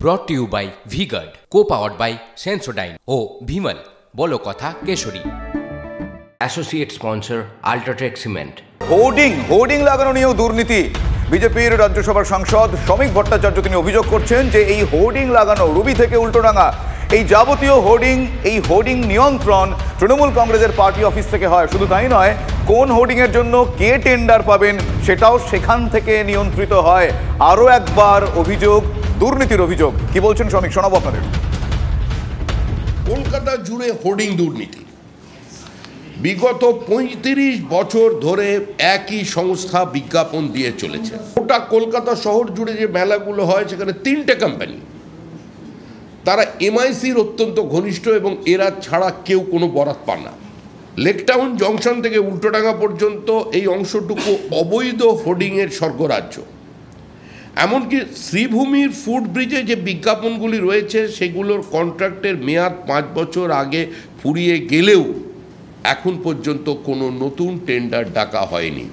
ব্রট to you by V-Guard, co-powered by Sensodyne ও ভিমল বলো কথা কেশরী। Associate sponsor UltraTech cement. Hoarding লাগানো নিয়েও দুর্নীতি। বিজেপির রাজ্যসভার সাংসদ শ্রমিক ভট্টাচার্য তিনি অভিযোগ করছেন যে এই হোর্ডিং লাগানো রুবি থেকে উল্টোডাঙ্গা এই যাবতীয় হোর্ডিং নিয়ন্ত্রণ তৃণমূল কংগ্রেসের পার্টি অফিস থেকে হয়। শুধু তাই নয়, কোন হোর্ডিংয়ের জন্য কে টেন্ডার পাবেন সেটাও সেখান থেকে নিয়ন্ত্রিত হয়। আরও একবার অভিযোগ, দুর্নীতির অভিযোগ। কি বলছেন শ্রমিক, শোনাবো আপনাদের। কলকাতা জুড়ে হোর্ডিং দুর্নীতি বিগত ৩৫ বছর ধরে একই সংস্থা বিজ্ঞাপন দিয়ে চলেছে। গোটা কলকাতা শহর জুড়ে যে মেলাগুলো হয় সেখানে ৩টে কোম্পানি, তারা এমআইসির অত্যন্ত ঘনিষ্ঠ এবং এরা ছাড়া কেউ কোনো বরাত পান না। লেকটাউন জংশন থেকে উল্টোডাঙ্গা পর্যন্ত এই অংশটুকু অবৈধ হোর্ডিংয়ের স্বর্গরাজ্য। এমনকি শ্রীভূমির ফুট ব্রিজে যে বিজ্ঞাপনগুলি রয়েছে সেগুলোর কন্ট্রাক্টের মেয়াদ ৫ বছর আগে ফুরিয়ে গেলেও এখন পর্যন্ত কোনো নতুন টেন্ডার ডাকা হয়নি।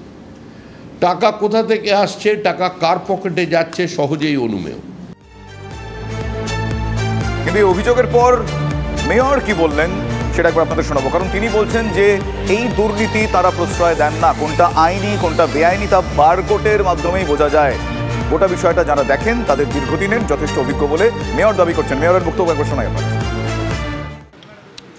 টাকা কোথা থেকে আসছে, টাকা কার পকেটে যাচ্ছে সহজেই অনুমেয়। কিন্তু এই অভিযোগের পর মেয়র কি বললেন সেটা একবার আপনাদের শোনাবো। কারণ তিনি বলছেন যে এই দুর্নীতি তারা প্রশ্রয় দেন না, কোনটা আইনি কোনটা বেআইনি তা বারকোটের মাধ্যমেই বোঝা যায়। গোটা বিষয়টা যারা দেখেন তাদের দীর্ঘদিনের যথেষ্ট অভিজ্ঞ বলে মেয়র দাবি করছেন। মেয়রের বক্তব্য একবার শোনাই আপনার।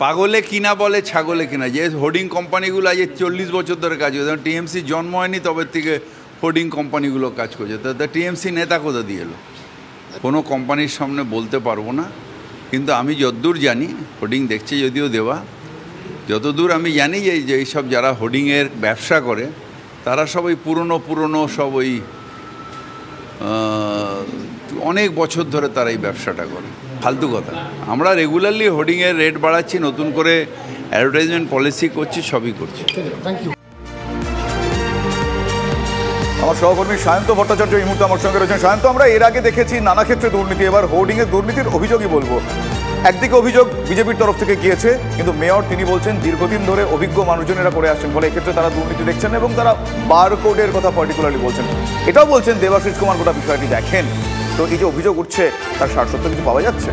পাগলে কিনা বলে ছাগলে কিনা, যে হোর্ডিং কোম্পানিগুলো আজ ৪০ বছর ধরে কাজ করছে। টিএমসি জন্ম হয়নি তবে থেকে হোর্ডিং কোম্পানিগুলো কাজ করছে। তা টিএমসি নেতা কোথা দিয়ে এলো? কোনো কোম্পানির সামনে বলতে পারবো না, কিন্তু আমি যতদূর জানি, হোর্ডিং দেখছে যদিও দেওয়া, যতদূর আমি জানি যে এইসব যারা হোর্ডিংয়ের ব্যবসা করে তারা সবাই পুরনো সব ওই অনেক বছর ধরে তারা এই ব্যবসাটা করে। ফালতু কথা। আমরা রেগুলারলি হোর্ডিংয়ের রেট বাড়াচ্ছি, নতুন করে অ্যাডভার্টাইজমেন্ট পলিসি করছি, সবই করছি। আমার সহকর্মী সায়ন্ত ভট্টাচার্য এই মুহূর্তে আমার সঙ্গে রয়েছেন। সায়ন্ত, আমরা এর আগে দেখেছি নানা ক্ষেত্রে দুর্নীতি, এবার হোর্ডিংয়ের দুর্নীতির অভিযোগই বলবো। একদিকে অভিযোগ বিজেপির তরফ থেকে গিয়েছে, কিন্তু মেয়র তিনি বলছেন দীর্ঘদিন ধরে অভিজ্ঞ মানুষজনেরা করে আসছেন, ফলে এক্ষেত্রে তারা দুর্নীতি দেখছেন এবং তারা বারকোডের কথা পার্টিকুলারলি বলছেন। এটাও বলছেন দেবাশিস কুমার গোটা বিষয়টি দেখেন। তো এই যে অভিযোগ উঠছে তার সারসত্য কিছু পাওয়া যাচ্ছে?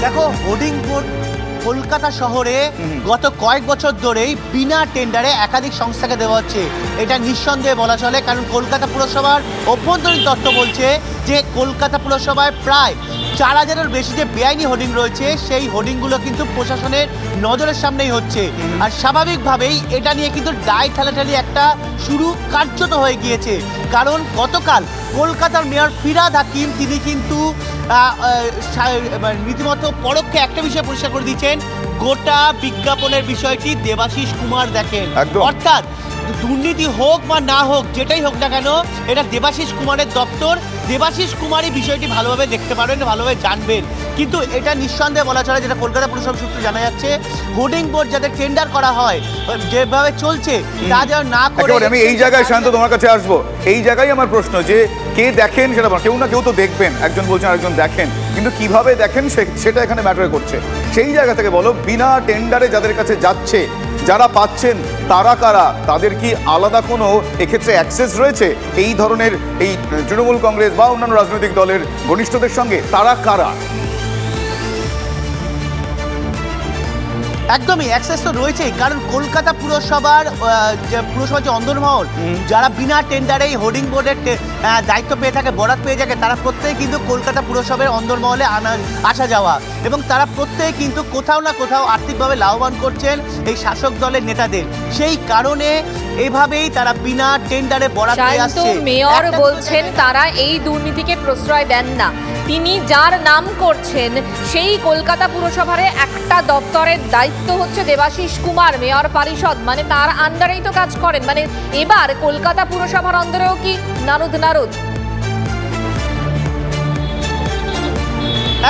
দেখো, হোর্ডিং বোর্ড কলকাতা শহরে গত কয়েক বছর ধরেই বিনা টেন্ডারে একাধিক সংস্থাকে দেওয়া হচ্ছে। এটা নিঃসন্দেহে বলা চলে, কারণ কলকাতা পুরসভার অভ্যন্তরীণ তথ্য বলছে যে কলকাতা পুরসভায় প্রায় ৪,০০০-এর বেশি যে বেআইনি হোর্ডিং রয়েছে সেই হোর্ডিংগুলো কিন্তু প্রশাসনের নজরের সামনেই হচ্ছে। আর স্বাভাবিকভাবেই এটা নিয়ে কিন্তু দায় ঠেলাঠেলি একটা শুরু কার্যত হয়ে গিয়েছে। কারণ গতকাল কলকাতার মেয়র ফিরহাদ হাকিম তিনি কিন্তু রীতিমতো পরোক্ষে একটা বিষয় পরিষ্কার করে দিচ্ছেন, গোটা বিজ্ঞাপনের বিষয়টি দেবাশিস কুমার দেখেন। অর্থাৎ দুর্নীতি হোক বা না হোক, যেটাই হোক না কেন, এটা দেবাশিস কুমারের দপ্তর। দেবাশিস কুমারই বিষয়টি ভালোভাবে দেখতে পারবেন, ভালোভাবে জানবেন। কিন্তু এটা নিঃসন্দেহে বলা চলে, যেটা কলকাতা পুরসভা সূত্রে জানা যাচ্ছে, হোর্ডিং বোর্ড যাদের টেন্ডার করা হয় যেভাবে চলছে তা যেন না করে। আমি এই জায়গায় শান্ত তোমার কাছে আসবো। এই জায়গায় আমার প্রশ্ন যে কে দেখেন সেটা কেউ না কেউ তো দেখবেন, একজন বলছেন আরেকজন দেখেন, কিন্তু কিভাবে দেখেন সেটা এখানে ম্যাটার করছে। সেই জায়গা থেকে বলো, বিনা টেন্ডারে যাদের কাছে যাচ্ছে, যারা পাচ্ছেন তারা কারা? তাদের কি আলাদা কোনো এক্ষেত্রে অ্যাক্সেস রয়েছে এই ধরনের এই তৃণমূল কংগ্রেস বা অন্যান্য রাজনৈতিক দলের ঘনিষ্ঠদের সঙ্গে? তারা কারা? একদমই অ্যাক্সেস তো রয়েছেই, কারণ কলকাতা পুরসভার যে অন্দরমহল যারা বিনা টেন্ডারে এই হোর্ডিং বোর্ডের দায়িত্ব পেয়ে থাকে, বরাত পেয়ে থাকে, তারা প্রত্যেকে কিন্তু কলকাতা পুরসভার অন্দরমহলে আসা যাওয়া, এবং তারা প্রত্যেকে কিন্তু কোথাও না কোথাও আর্থিকভাবে লাভবান করছেন এই শাসক দলের নেতাদের। সেই কারণে এভাবেই তারা বিনা টেন্ডারে বরাত পেয়ে আসছে। মেয়র বলছেন তারা এই দুর্নীতিকে প্রশ্রয় দেন না। তিনি যার নাম করছেন সেই কলকাতা পুরসভার একটা দপ্তরের দায়িত্ব হচ্ছে দেবাশিস কুমার, মেয়র পরিষদ, মানে তার আন্ডারেই তো কাজ করেন। মানে এবার কলকাতা পুরসভার আন্ডারেও কি নারদ?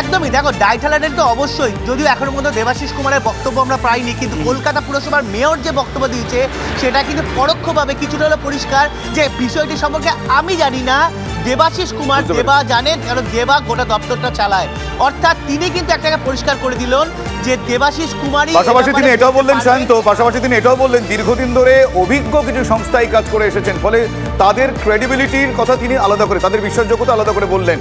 একদমই। দেখো, ডাইঠালানের তো অবশ্যই, যদিও এখনো পর্যন্ত দেবাশিস কুমারের বক্তব্য আমরা পাইনি, কিন্তু কলকাতা পুরসভার মেয়র যে বক্তব্য দিয়েছে সেটা কিন্তু পরোক্ষভাবে কিছুটা হলো পরিষ্কার যে বিষয়টি সম্পর্কে আমি জানি না, দেবাশিস কুমার, দেবা জানেন, কারণ দেবা গোটা দপ্তরটা চালায়, অর্থাৎ তিনি কিন্তু একটাকে পরিষ্কার করে দিলেন যে দেবাশিস কুমারই। পাশাপাশি তিনি এটাও বললেন শান্ত, পাশাপাশি তিনি এটাও বললেন দীর্ঘদিন ধরে অভিজ্ঞ কিছু সংস্থায় কাজ করে এসেছেন, ফলে তাদের ক্রেডিবিলিটির কথা তিনি আলাদা করে, তাদের বিশ্বাসযোগ্যতা আলাদা করে বললেন।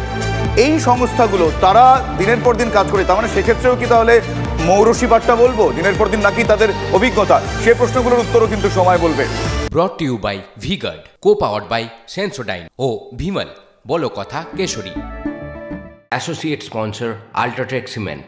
এই সংস্থাগুলো তারা দিনের পর দিন কাজ করে, তার মানে সেক্ষেত্রেও কি তাহলে মৌরসি বার্তা বলবো দিনের পর দিন, নাকি তাদের অভিজ্ঞতা? সে প্রশ্নগুলোর উত্তরও কিন্তু সময় বলবে। Brought to you by V-Guard, co-powered by Sensodyne ও ভিমল, বলো কথা কেশরী। Associate sponsor UltraTech cement.